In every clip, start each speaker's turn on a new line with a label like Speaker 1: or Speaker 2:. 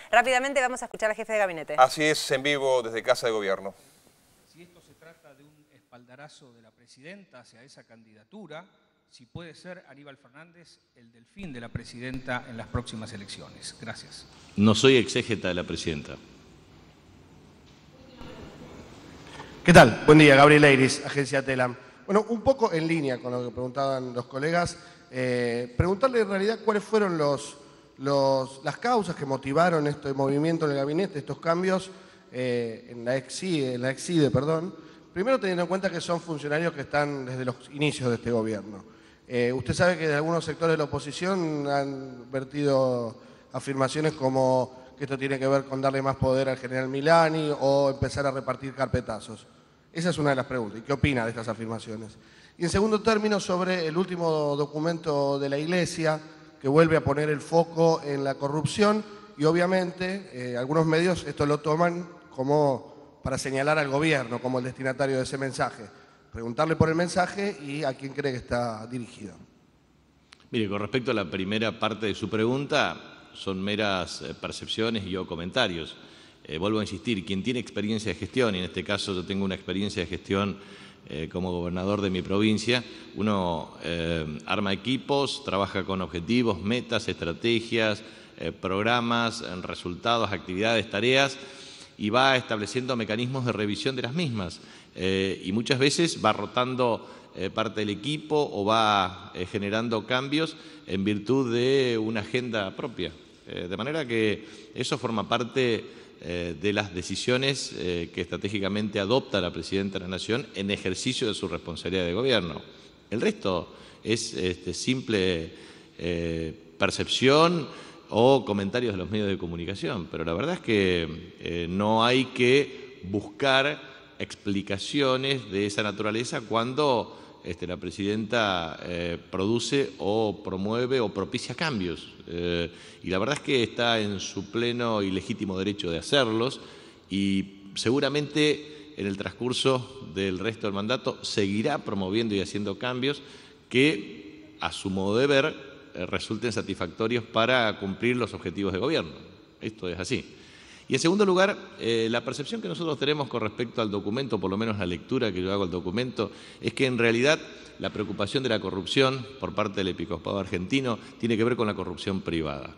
Speaker 1: Rápidamente vamos a escuchar al jefe de gabinete.
Speaker 2: Así es, en vivo desde Casa de Gobierno.
Speaker 3: Si esto se trata de un espaldarazo de la presidenta hacia esa candidatura, si puede ser Aníbal Fernández el delfín de la presidenta en las próximas elecciones. Gracias.
Speaker 4: No soy exégeta de la presidenta.
Speaker 5: ¿Qué tal? Buen día, Gabriel Eiris, Agencia Telam. Bueno, un poco en línea con lo que preguntaban los colegas, preguntarle en realidad cuáles fueron las causas que motivaron este movimiento en el gabinete, estos cambios en la ex-CIDE, primero teniendo en cuenta que son funcionarios que están desde los inicios de este gobierno. Usted sabe que de algunos sectores de la oposición han vertido afirmaciones como que esto tiene que ver con darle más poder al general Milani o empezar a repartir carpetazos. Esa es una de las preguntas. ¿Y qué opina de estas afirmaciones? Y en segundo término, sobre el último documento de la Iglesia, que vuelve a poner el foco en la corrupción y obviamente algunos medios esto lo toman como para señalar al gobierno como el destinatario de ese mensaje. Preguntarle por el mensaje y a quién cree que está dirigido.
Speaker 4: Mire, con respecto a la primera parte de su pregunta, son meras percepciones y o comentarios. Vuelvo a insistir, quien tiene experiencia de gestión, y en este caso yo tengo una experiencia de gestión como gobernador de mi provincia, uno arma equipos, trabaja con objetivos, metas, estrategias, programas, resultados, actividades, tareas, y va estableciendo mecanismos de revisión de las mismas. Y muchas veces va rotando parte del equipo o va generando cambios en virtud de una agenda propia. De manera que eso forma parte de las decisiones que estratégicamente adopta la Presidenta de la Nación en ejercicio de su responsabilidad de gobierno. El resto es simple percepción o comentarios de los medios de comunicación, pero la verdad es que no hay que buscar explicaciones de esa naturaleza cuando la Presidenta produce o promueve o propicia cambios. Y la verdad es que está en su pleno y legítimo derecho de hacerlos y seguramente en el transcurso del resto del mandato seguirá promoviendo y haciendo cambios que, a su modo de ver, resulten satisfactorios para cumplir los objetivos de gobierno. Esto es así. Y en segundo lugar, la percepción que nosotros tenemos con respecto al documento, por lo menos la lectura que yo hago al documento, es que en realidad la preocupación de la corrupción por parte del episcopado argentino tiene que ver con la corrupción privada.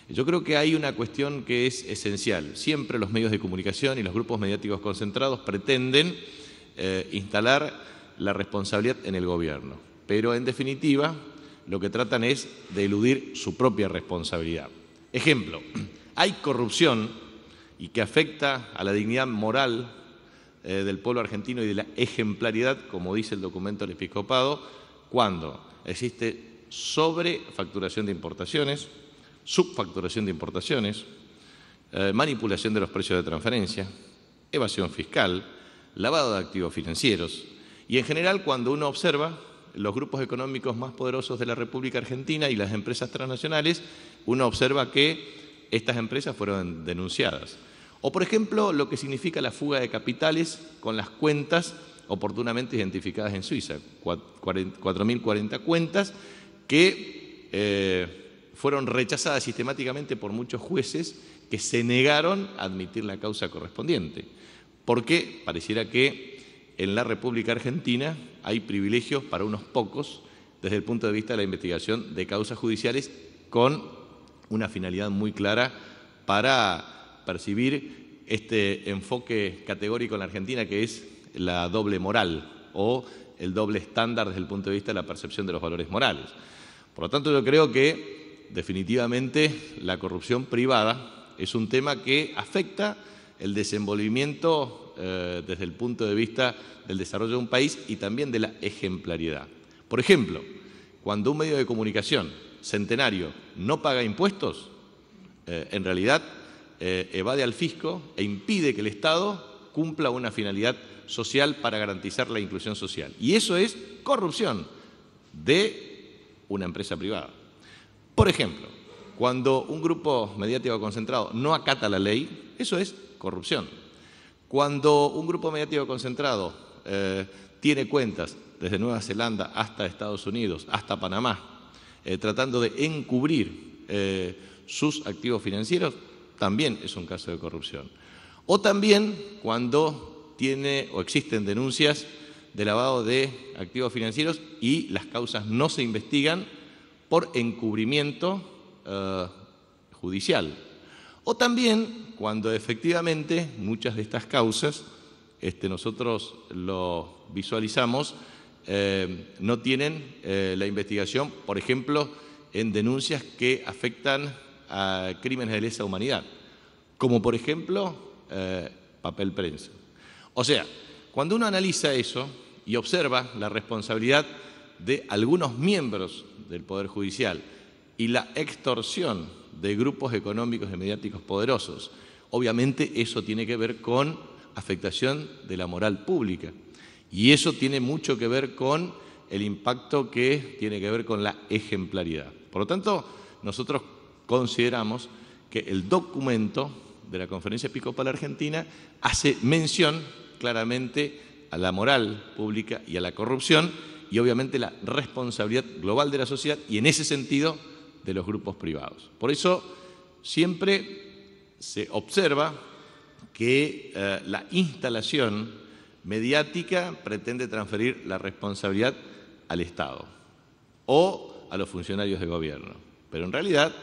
Speaker 4: Yo creo que hay una cuestión que es esencial. Siempre los medios de comunicación y los grupos mediáticos concentrados pretenden instalar la responsabilidad en el gobierno, pero en definitiva lo que tratan es de eludir su propia responsabilidad. Ejemplo, hay corrupción y que afecta a la dignidad moral del pueblo argentino y de la ejemplaridad, como dice el documento del episcopado, cuando existe sobrefacturación de importaciones, subfacturación de importaciones, manipulación de los precios de transferencia, evasión fiscal, lavado de activos financieros y en general cuando uno observa los grupos económicos más poderosos de la República Argentina y las empresas transnacionales, uno observa que estas empresas fueron denunciadas. O, por ejemplo, lo que significa la fuga de capitales con las cuentas oportunamente identificadas en Suiza, 4.040 cuentas que fueron rechazadas sistemáticamente por muchos jueces que se negaron a admitir la causa correspondiente, porque pareciera que en la República Argentina hay privilegios para unos pocos desde el punto de vista de la investigación de causas judiciales con una finalidad muy clara para percibir este enfoque categórico en la Argentina que es la doble moral o el doble estándar desde el punto de vista de la percepción de los valores morales. Por lo tanto, yo creo que definitivamente la corrupción privada es un tema que afecta el desenvolvimiento desde el punto de vista del desarrollo de un país y también de la ejemplaridad. Por ejemplo, cuando un medio de comunicación centenario no paga impuestos, en realidad evade al fisco e impide que el Estado cumpla una finalidad social para garantizar la inclusión social. Y eso es corrupción de una empresa privada. Por ejemplo, cuando un grupo mediático concentrado no acata la ley, eso es corrupción. Cuando un grupo mediático concentrado tiene cuentas desde Nueva Zelanda hasta Estados Unidos, hasta Panamá, tratando de encubrir sus activos financieros, también es un caso de corrupción. O también cuando tiene o existen denuncias de lavado de activos financieros y las causas no se investigan por encubrimiento judicial. O también cuando efectivamente muchas de estas causas, nosotros lo visualizamos, no tienen la investigación, por ejemplo, en denuncias que afectan a crímenes de lesa humanidad, como por ejemplo papel prensa. O sea, cuando uno analiza eso y observa la responsabilidad de algunos miembros del Poder Judicial y la extorsión de grupos económicos y mediáticos poderosos, obviamente eso tiene que ver con afectación de la moral pública. Y eso tiene mucho que ver con el impacto que tiene que ver con la ejemplaridad. Por lo tanto, nosotros consideramos que el documento de la Conferencia Episcopal Argentina hace mención claramente a la moral pública y a la corrupción y obviamente la responsabilidad global de la sociedad y en ese sentido de los grupos privados. Por eso siempre se observa que la instalación mediática pretende transferir la responsabilidad al Estado o a los funcionarios de gobierno. Pero en realidad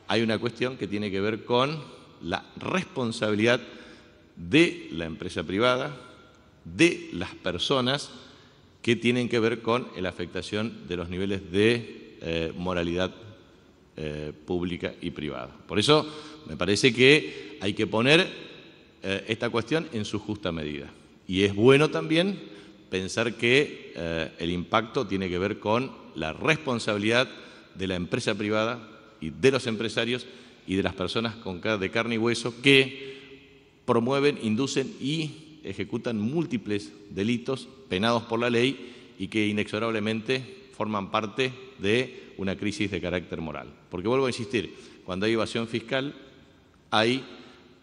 Speaker 4: hay una cuestión que tiene que ver con la responsabilidad de la empresa privada, de las personas que tienen que ver con la afectación de los niveles de moralidad pública y privada. Por eso me parece que hay que poner esta cuestión en su justa medida. Y es bueno también pensar que el impacto tiene que ver con la responsabilidad de la empresa privada y de los empresarios y de las personas de carne y hueso que promueven, inducen y ejecutan múltiples delitos penados por la ley y que inexorablemente forman parte de una crisis de carácter moral. Porque vuelvo a insistir, cuando hay evasión fiscal hay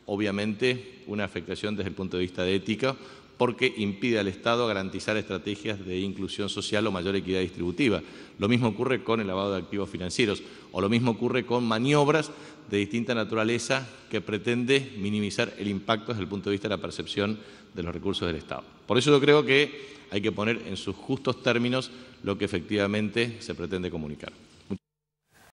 Speaker 4: obviamente una afectación desde el punto de vista de ética porque impide al Estado garantizar estrategias de inclusión social o mayor equidad distributiva. Lo mismo ocurre con el lavado de activos financieros o lo mismo ocurre con maniobras de distinta naturaleza que pretende minimizar el impacto desde el punto de vista de la percepción de los recursos del Estado. Por eso yo creo que hay que poner en sus justos términos lo que efectivamente se pretende comunicar.